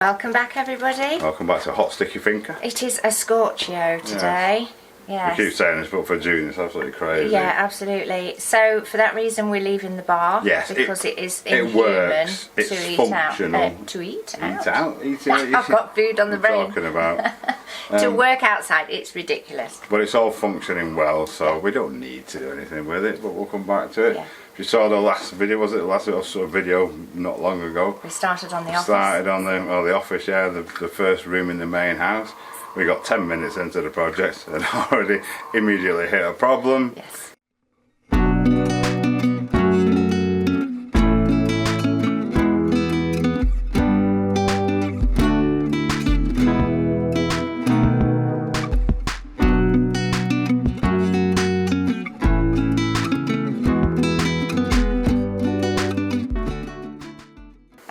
Welcome back, everybody. Welcome back to Hot Sticky Thinker. It is a Scorchio today. Yes. We keep saying this, but for June it's absolutely crazy. Yeah, absolutely. So for that reason we're leaving the bar. Yes, because it is it inhuman works. It's to eat functional. out. To eat out? Eat out. I've got food on the brain. Talking about. To work outside, it's ridiculous. But it's all functioning well, so we don't need to do anything with it, but we'll come back to it. Yeah. If you saw the last video, was it the last sort of video not long ago? We started on the office. Started on the office, yeah, the first room in the main house. We got 10 minutes into the project and already immediately hit a problem. Yes.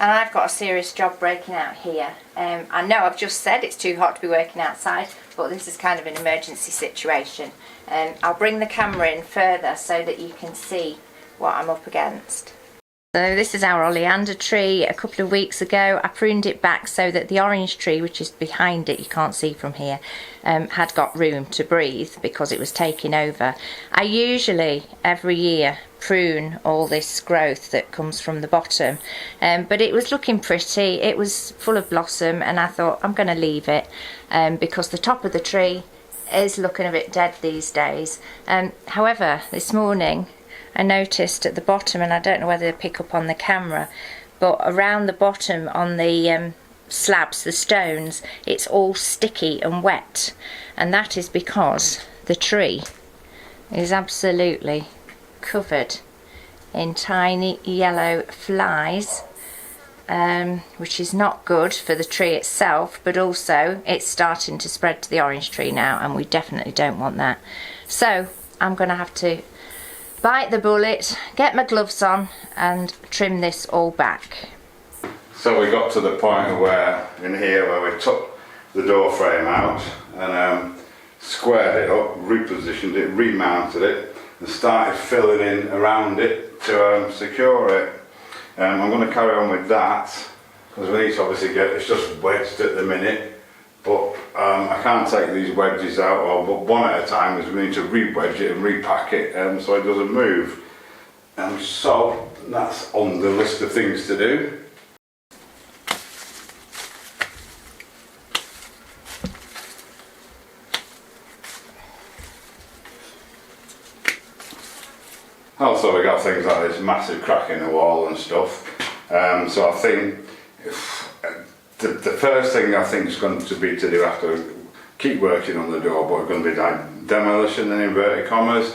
And I've got a serious job breaking out here. I know I've just said it's too hot to be working outside, but this is kind of an emergency situation. I'll bring the camera in further so that you can see what I'm up against. So this is our oleander tree. A couple of weeks ago I pruned it back so that the orange tree, which is behind it, you can't see from here, had got room to breathe because it was taking over. I usually every year prune all this growth that comes from the bottom, but it was looking pretty, it was full of blossom, and I thought I'm going to leave it because the top of the tree is looking a bit dead these days. However, this morning I noticed at the bottom, and I don't know whether to pick up on the camera, but around the bottom on the slabs, the stones, it's all sticky and wet, and that is because the tree is absolutely covered in tiny yellow flies, which is not good for the tree itself, but also it's starting to spread to the orange tree now, and we definitely don't want that. So I'm going to have to bite the bullet, get my gloves on and trim this all back. So we got to the point where in here where we took the door frame out and squared it up, repositioned it, remounted it and started filling in around it to secure it. I'm going to carry on with that because we need to obviously get, it's just wedged at the minute, but I can't take these wedges out or one at a time because we need to re-wedge it and repack it so it doesn't move. So that's on the list of things to do. Also we got things like this massive crack in the wall and stuff, so I think the first thing I think is going to be to do after keep working on the door, but we're going to be like demolition in inverted commas,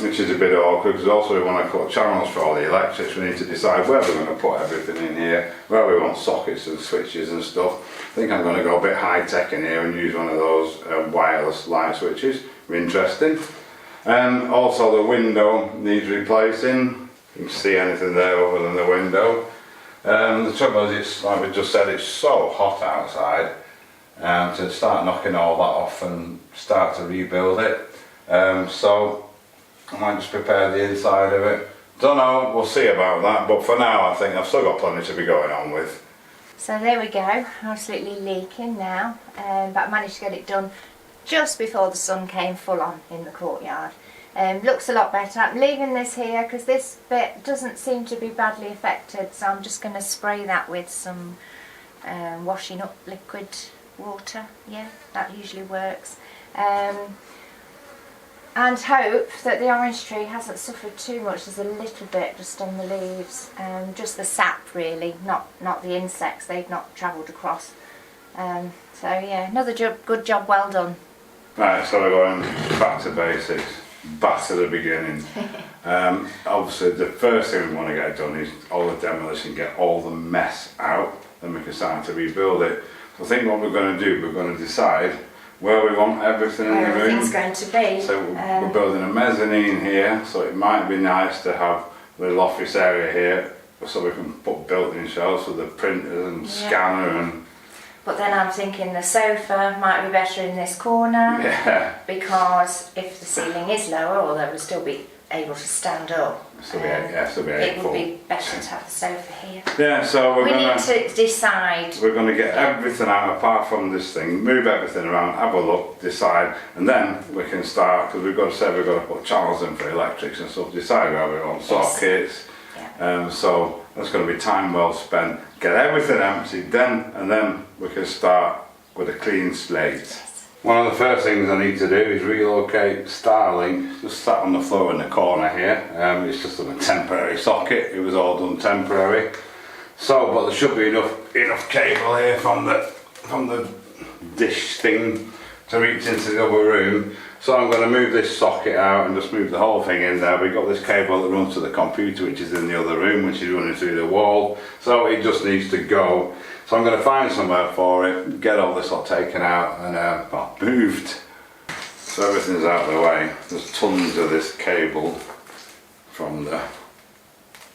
which is a bit awkward because also we want to cut channels for all the electrics. We need to decide where we're going to put everything in here, where we want sockets and switches and stuff. I think I'm going to go a bit high tech in here and use one of those wireless light switches. Interesting. Also the window needs replacing. You can see anything there other than the window. The trouble is, it's like we just said, it's so hot outside, to start knocking all that off and start to rebuild it. So I might just prepare the inside of it. Don't know, we'll see about that, but for now I think I've still got plenty to be going on with. So there we go, absolutely leaking now, but I managed to get it done just before the sun came full on in the courtyard. Looks a lot better. I'm leaving this here because this bit doesn't seem to be badly affected, so I'm just going to spray that with some washing up liquid water. Yeah, that usually works. And hope that the orange tree hasn't suffered too much. There's a little bit just on the leaves, just the sap really, not the insects. They've not travelled across. So yeah, another good job well done. Right, so we're going back to basics, back to the beginning. Obviously the first thing we want to get done is all the demolition, get all the mess out, then we can start to rebuild it. So I think what we're going to do, we're going to decide where we want everything in the room. Everything's going to be. So we're building a mezzanine here, so it might be nice to have a little office area here so we can put built-in shelves for the printers and scanner and. But then I'm thinking the sofa might be better in this corner, because if the ceiling is lower, or there will still be able to stand up. It would be better to have the sofa here. Yeah, so we need to decide. We're going to get everything out apart from this thing, move everything around, have a look, decide, and then we can start, because we've got to say we've got to put channels in for electrics and stuff, decide where we want sockets. Yeah. So that's going to be time well spent. Get everything emptied, and then we can start with a clean slate. Yes. One of the first things I need to do is relocate Starlink. Just sat on the floor in the corner here. It's just on a temporary socket. It was all done temporary. So, but there should be enough cable here from the dish thing to reach into the other room. So I'm going to move this socket out and just move the whole thing in there. We've got this cable that runs to the computer, which is in the other room, which is running through the wall. So it just needs to go. So I'm going to find somewhere for it, get all this lot taken out and moved. So everything's out of the way. There's tons of this cable from the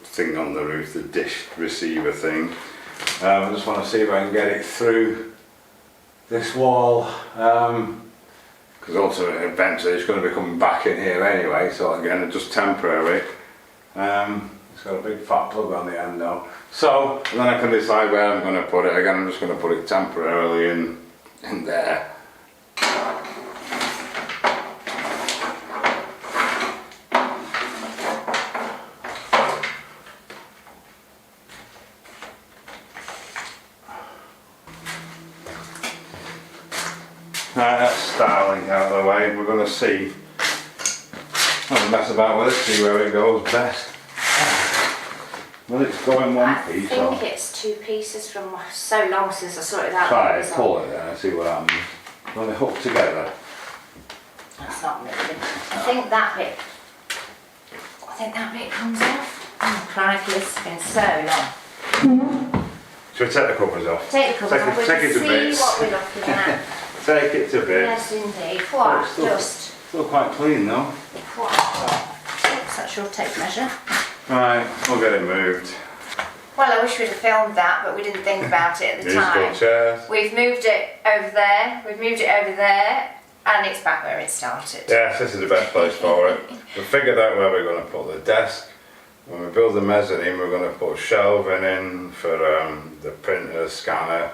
thing on the roof, the dish receiver thing. I just want to see if I can get it through this wall. Because also eventually it's going to be coming back in here anyway, so again it's just temporary. It's got a big fat plug on the end now. So then I can decide where I'm going to put it. Again, I'm just going to put it temporarily in there. Right, that's Starlink out of the way. We're going to see. I'll mess about with it, see where it goes best. Well, it's going one piece. I think it's two pieces from so long since I sorted that. Try it, pull it there and see what happens. When they hook together. That's not moving. I think that bit comes off. Oh, crikey, this has been so long. Should we take the covers off? Take the covers off. Take it to bits. See what we're looking at. Take it to bits. Yes, indeed. What? Still quite clean though. What? Oops, that's your tape measure. Right, we'll get it moved. Well, I wish we'd have filmed that, but we didn't think about it at the time. Chairs. We've moved it over there, and it's back where it started. Yes, this is the best place for it. We figured out where we're going to put the desk. When we build the mezzanine, we're going to put shelving in for the printer, scanner,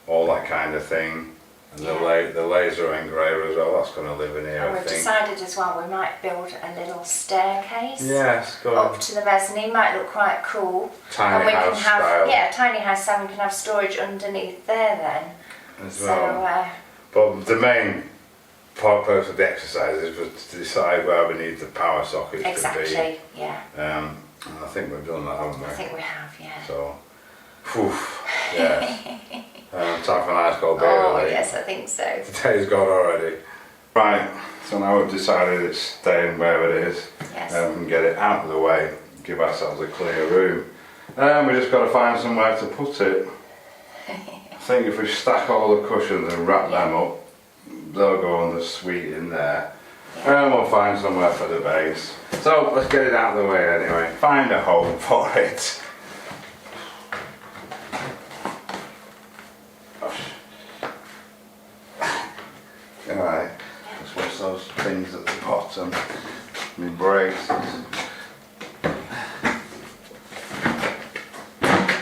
all that kind of thing. And the laser engraver as well, that's going to live in here, And I we've think. decided as well we might build a little staircase. Yes, go up on. to the mezzanine, might look quite cool. Tiny and we house can have, style. Yeah, a tiny house style, we can have storage underneath there then. As well. So, but the main purpose of the exercise is to decide where we need the power sockets to be. exactly, yeah. And I think we've done that, haven't we? I think we have, yeah. So, whew, yes. Time for a nice cold beer. Oh, yes, I think so. The day's gone already. Right, so now we've decided it's staying where it is. Yes. And get it out of the way, give ourselves a clear room. We just got to find somewhere to put it. I think if we stack all the cushions and wrap them up, they'll go on the suite in there. Yeah. And we'll find somewhere for the base. So let's get it out of the way anyway. Find a home for it. Alright, let's watch those things at the bottom. My braces.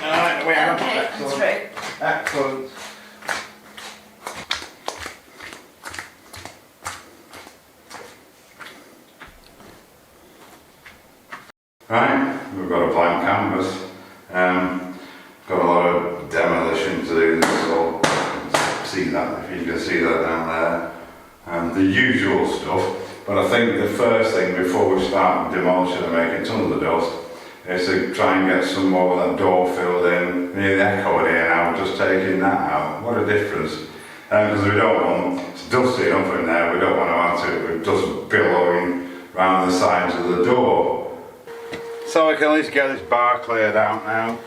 Alright, we are. Okay, Excellent. through. Excellent. Right, we've got a blank canvas. Got a lot of demolition to do. So see that, if you can see that down there. The usual stuff. But I think the first thing before we start demolishing and making tons of dust is to try and get some more of that door filled in. Near the echo in here now, just taking that out. What a difference. Because we don't want, it's dusty enough in there, we don't want to add to it with dust billowing around the sides of the door. So we can at least get this bar cleared out now.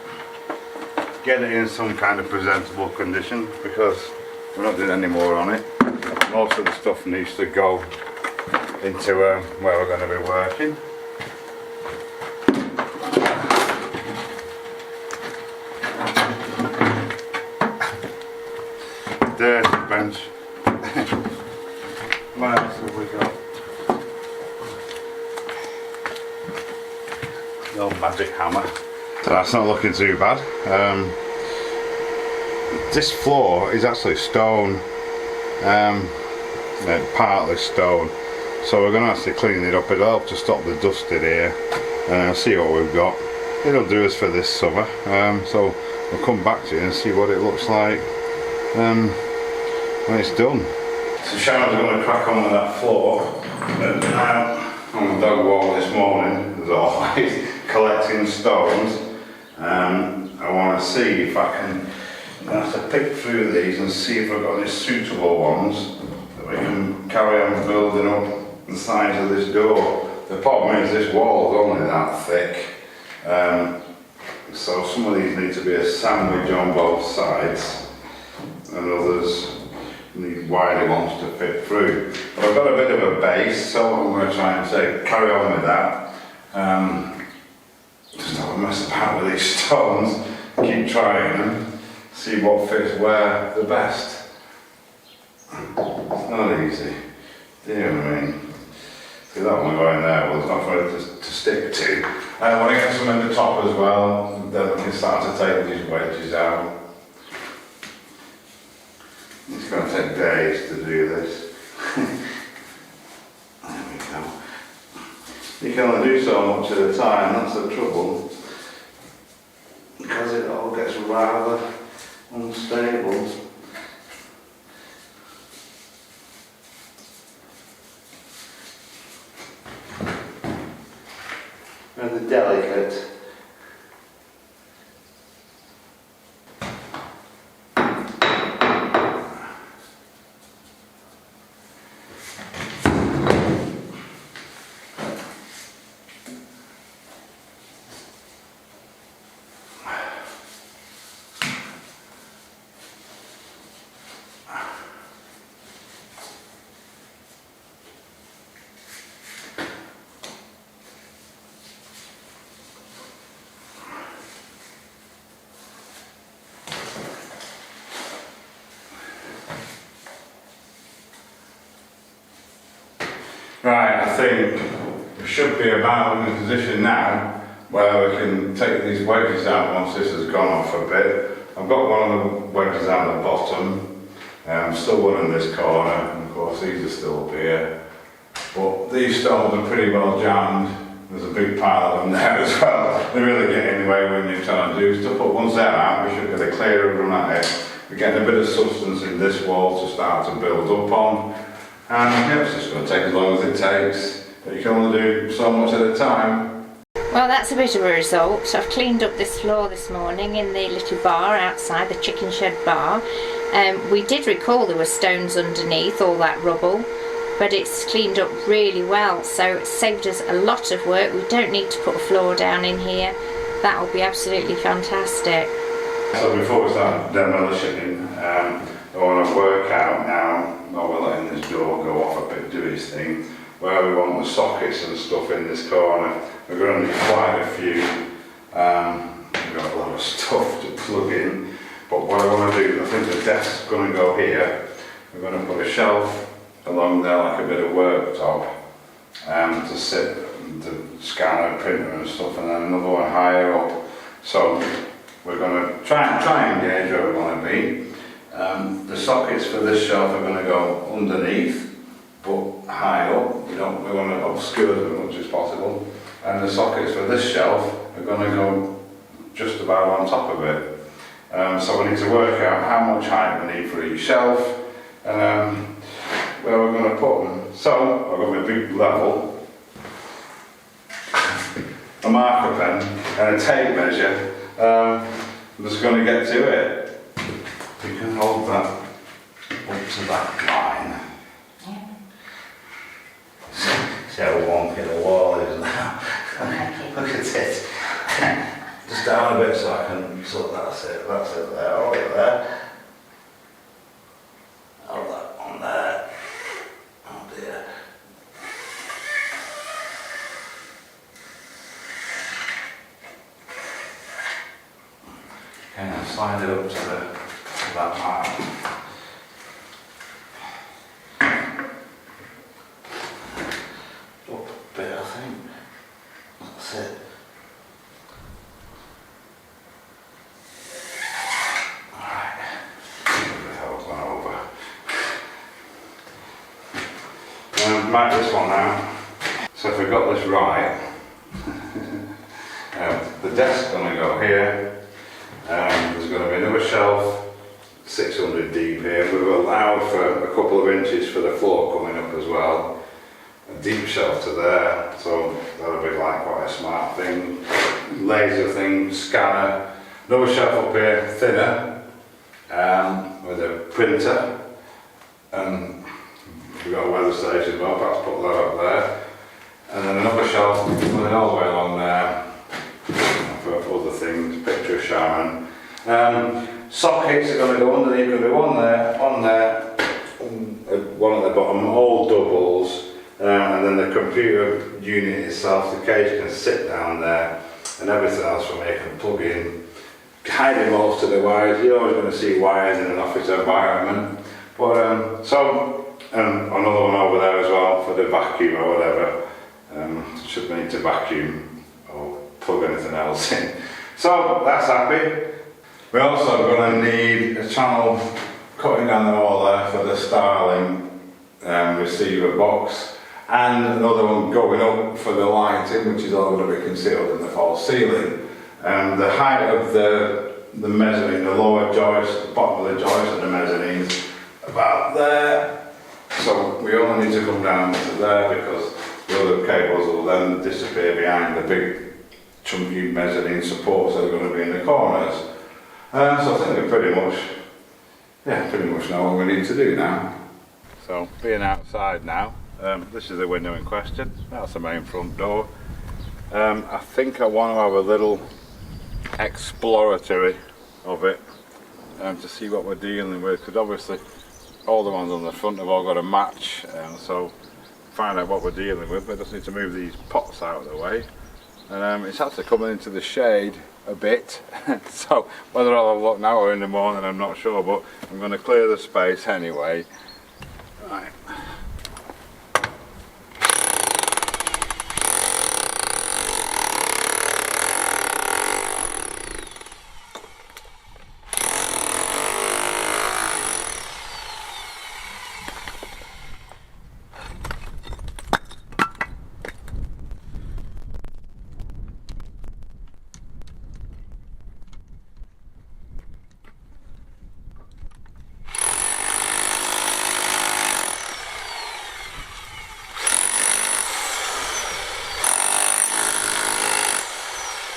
Get it in some kind of presentable condition because we're not doing any more on it. Most of the stuff needs to go into where we're going to be working. Dirty bench. What else have we got? magic hammer. So that's not looking too bad. This floor is actually stone, partly stone, so we're going to actually clean it up. It'll help to stop the dust in here, and see what we've got. It'll do us for this summer, so we'll come back to you and see what it looks like when it's done. So Sharon's going to crack on with that floor. On the dog walk this morning, as always, collecting stones. I want to see if I can, I'm going to have to pick through these and see if I've got any suitable ones that we can carry on building up the sides of this door. The problem is this wall is only that thick, so some of these need to be a sandwich on both sides, and others need wider ones to fit through. But I've got a bit of a base, so I'm going to try and say carry on with that. Just have a mess about with these stones, keep trying them, see what fits where the best. It's not easy, dear me. See that one going there, well, it's not for it to stick to. I want to get some in the top as well, then we can start to take these wedges out. It's going to take days to do this. There we go. You can only do so much at a time, that's the trouble. Because it all gets rather unstable. Rather delicate. Right, I think we should be about in a position now where we can take these wedges out once this has gone off a bit. I've got one of the wedges out the bottom, still one in this corner, and of course these are still up here. But these stones are pretty well jammed. There's a big pile of them there as well. They really get in the way when you're trying to do stuff, but once they're out we should get a clearer run at it. We're getting a bit of substance in this wall to start to build up on. And yeah, it's just going to take as long as it takes, but you can only do so much at a time. Well, that's a bit of a result. So I've cleaned up this floor this morning in the little bar outside, the chicken shed bar. We did recall there were stones underneath all that rubble, but it's cleaned up really well, so it's saved us a lot of work. We don't need to put a floor down in here. That will be absolutely fantastic. So before we start demolishing, I want to work out now, not we're letting this door go off a bit, do its thing, where we want the sockets and stuff in this corner. We're going to need quite a few. We've got a lot of stuff to plug in, but what I want to do, I think the desk's going to go here. We're going to put a shelf along there, like a bit of worktop, to sit, the scanner, printer and stuff, and then another one higher up. So we're going to try and gauge where we want to be. The sockets for this shelf are going to go underneath, but high up. We want to obscure them as much as possible. And the sockets for this shelf are going to go just about on top of it. So we need to work out how much height we need for each shelf, and where we're going to put them. So I've got my big level, a marker pen, and a tape measure. I'm just going to get to it. You can hold that up to that line. Yeah. See how wonky the wall is now. Look at it. Just down a bit so I can, so that's it there, hold it there. Hold that on there. Oh dear. Okay, now slide it up to that mark. Up a bit, I think. That's it. Mark this one out. So if we got this right, the desk's going to go here. There's going to be another shelf 600 deep here. We've allowed for a couple of inches for the floor coming up as well. A deep shelf to there, so that'll be like quite a smart thing. Laser thing, scanner. Another shelf up here, thinner, with a printer. And we've got a weather station as well, perhaps put that up there. And then another shelf going all the way along there for other things, picture of Sharon. Sockets are going to go underneath, going to be one there, one at the bottom, all doubles. And then the computer unit itself, the cage can sit down there, and everything else from here can plug in, hiding most of the wires. You're always going to see wires in an office environment. But another one over there as well for the vacuum or whatever. Should we need to vacuum or plug anything else in. So that's happy. We're also going to need a channel cutting down the wall there for the Starlink receiver box, and another one going up for the lighting, which is all going to be concealed in the false ceiling. The height of the mezzanine, the lower joist, the bottom of the joist of the mezzanine is about there. So we only need to come down to there because the other cables will then disappear behind the big chunky mezzanine supports that are going to be in the corners. So I think we pretty much know what we need to do now. So being outside now, this is the window in question. That's the main front door. I think I want to have a little exploratory of it to see what we're dealing with, because obviously all the ones on the front have all got a match, so find out what we're dealing with. We just need to move these pots out of the way, and it's actually coming into the shade a bit. So whether I'll have a look now or in the morning, I'm not sure, but I'm going to clear the space anyway. Right.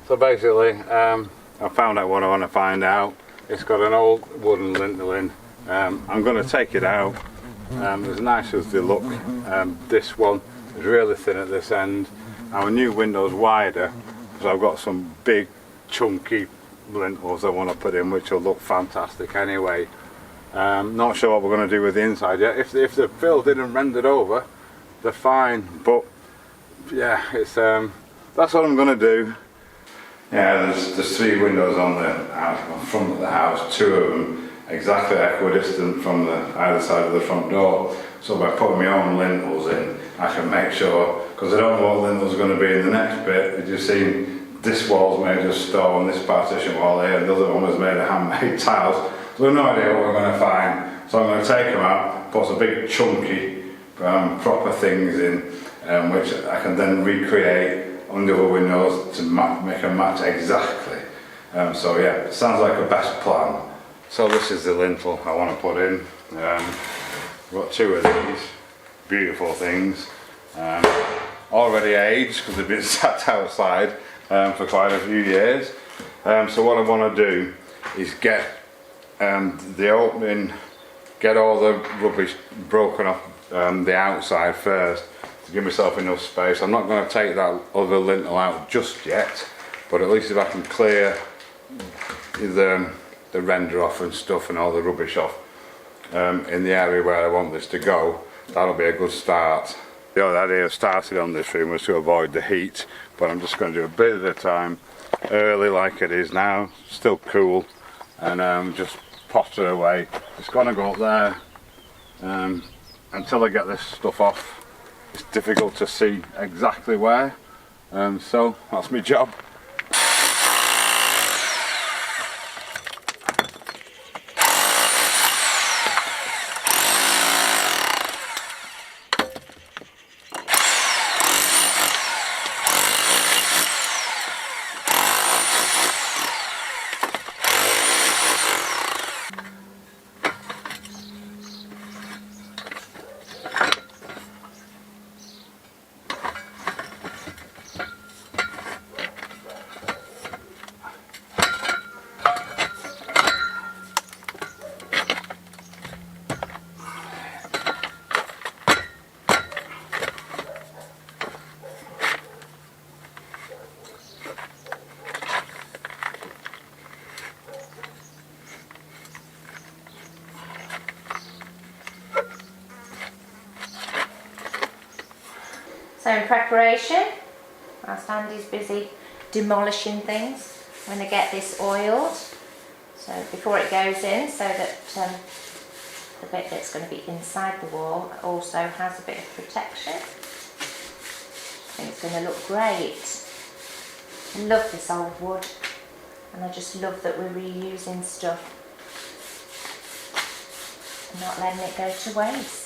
So basically, I found out what I want to find out. It's got an old wooden lintel in. I'm going to take it out. As nice as they look, this one is really thin at this end. Our new window's wider because I've got some big chunky lintels I want to put in, which will look fantastic anyway. Not sure what we're going to do with the inside yet. If the filled in and rendered over, they're fine. But yeah, it's that's what I'm going to do. Yeah, there's three windows on the front of the house, two of them exactly equidistant from the either side of the front door. So by putting my own lintels in, I can make sure, because I don't know what lintels are going to be in the next bit. As you've seen, this wall's made of stone, this partition wall here, and the other one was made of handmade tiles. So we've no idea what we're going to find. So I'm going to take them out, put some big chunky proper things in, which I can then recreate on the other windows to make a match exactly. So yeah, it sounds like a best plan. So this is the lintel I want to put in. I've got two of these beautiful things, already aged because they've been sat outside for quite a few years. So what I want to do is get the opening, get all the rubbish broken off the outside first, to give myself enough space. I'm not going to take that other lintel out just yet, but at least if I can clear the render off and stuff and all the rubbish off in the area where I want this to go, that'll be a good start. The other idea of starting on this room was to avoid the heat, but I'm just going to do a bit at a time, early like it is now, still cool, and just potter away. It's going to go up there until I get this stuff off. It's difficult to see exactly where, so that's my job. So in preparation, whilst Andy's busy demolishing things, I'm going to get this oiled. So before it goes in, so that the bit that's going to be inside the wall also has a bit of protection. I think it's going to look great. I love this old wood, and I just love that we're reusing stuff and not letting it go to waste.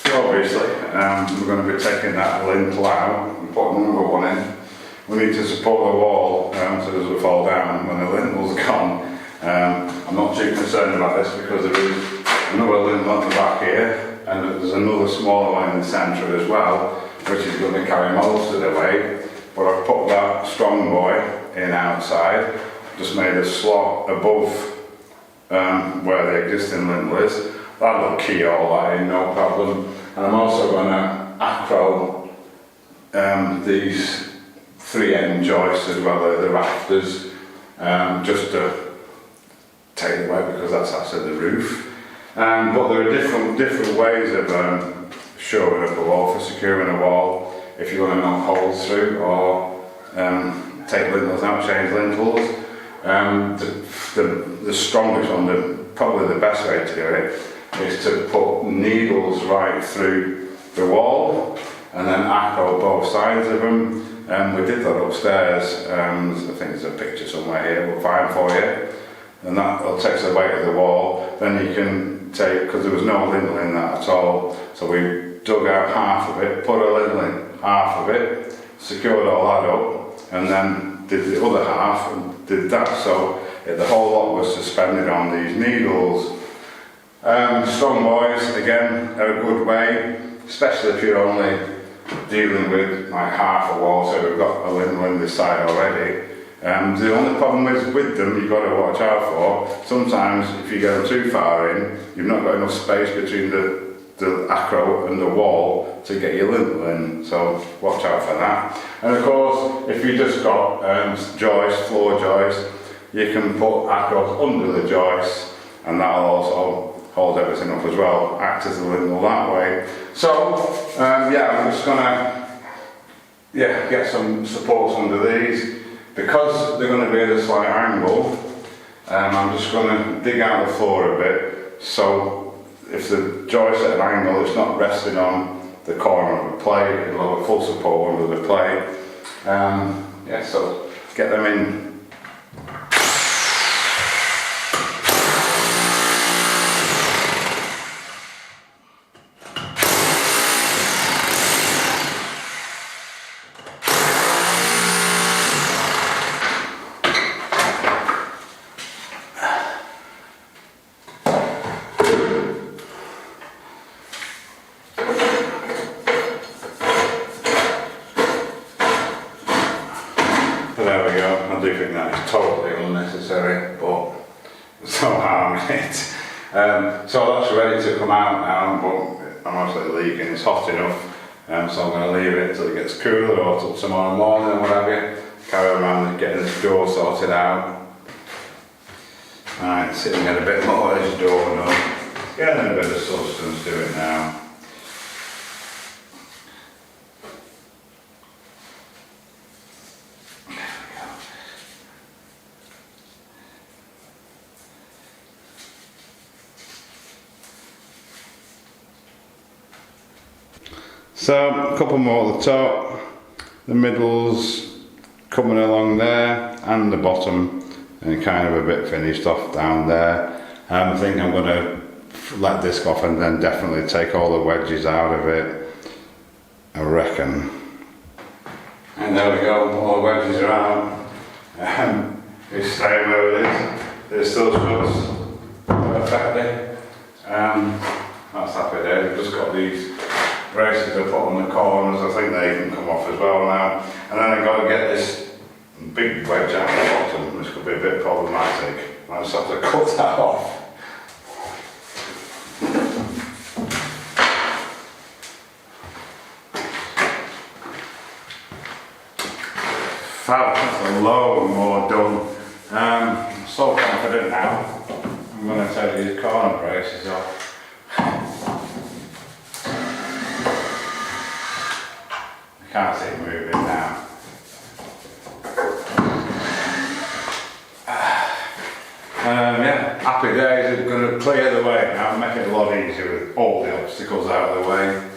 Obviously, we're going to be taking that lintel out and putting another one in. We need to support the wall so it doesn't fall down when the lintel's gone. I'm not too concerned about this because there is another lintel at the back here, and there's another smaller one in the centre as well, which is going to carry most of the weight. But I've put that strong boy in outside, just made a slot above where the existing lintel is. That'll key all that in, no problem. And I'm also going to acro these 3-end joists as well, the rafters, just to take it away because that's actually the roof. But there are different ways of shoring up a wall, for securing a wall, if you want to knock holes through or take lintels out, change lintels. The strongest one, probably the best way to do it, is to put needles right through the wall and then acro both sides of them. We did that upstairs. I think there's a picture somewhere here, we'll find for you. And that takes the weight of the wall. Then you can take, because there was no lintel in that at all, so we dug out half of it, put a lintel in half of it, secured all that up, and then did the other half and did that. So the whole lot was suspended on these needles. Strong boys, again, are a good way, especially if you're only dealing with like half a wall, so we've got a lintel in this side already. The only problem is with them, you've got to watch out for, sometimes if you go too far in, you've not got enough space between the acro and the wall to get your lintel in, so watch out for that. And of course, if you just got joists, floor joists, you can put acros under the joists, and that'll also hold everything up as well, act as a lintel that way. So, yeah, I'm just gonna get some supports under these. Because they're going to be at a slight angle, I'm just going to dig out the floor a bit, so if the joist's at an angle, it's not resting on the corner of the plate, it'll have a full support under the plate. Yeah, so get them in. There we go. I do think that is totally unnecessary, but there's no harm in it. So that's ready to come out now, but I'm actually leaking, it's hot enough, so I'm going to leave it until it gets cooler or till tomorrow morning or whatever. Carry around and getting this door sorted out. Right, sitting in a bit more of this door now. Getting a bit of substance to it now. So, a couple more at the top, the middle's coming along there, and the bottom, and kind of a bit finished off down there. I think I'm going to let this off and then definitely take all the wedges out of it, I reckon. And there we go, all the wedges are out. It's staying where it is. It still fits perfectly. That's happy there. We've just got these braces I put on the corners, I think they can come off as well now. And then I've got to get this big wedge out the bottom, which could be a bit problematic. I just have to cut that off. Fab, that's a load more done. I'm so confident now. I'm going to take these corner braces off. Can't see it moving now. Yeah, happy days. It's going to clear the way now, make it a lot easier with all the obstacles out of the way.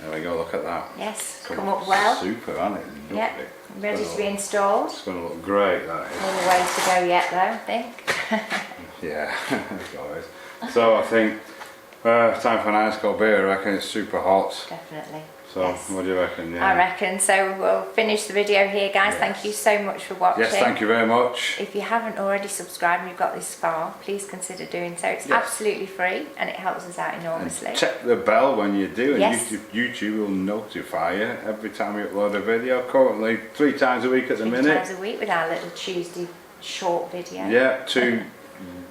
There we go, look at that. Yes, come up well. Super, hasn't it? Yep, ready to be installed. It's going to look great, that is. All the way to go yet though, I think. Yeah, as always. So I think time for a nice cold beer. I reckon it's super hot. Definitely. So yes. what do you reckon? Yeah. I reckon. So we'll finish the video here, guys. Yes. Thank you so much for watching. Yes, thank you very much. If you haven't already subscribed and you've got this far, please consider doing so. It's absolutely free and it helps us out enormously. And check the bell when you do, and Yes. YouTube will notify you every time we upload a video. Currently 3 times a week at the minute. 3 times a week with our little Tuesday short video. Yeah, 2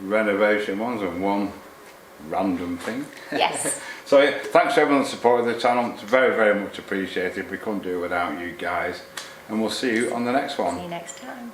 renovation ones and 1 random thing. Yes. So yeah, thanks to everyone that supported the channel. It's very, very much appreciated. We couldn't do it without you guys. And we'll see you on the next one. See you next time.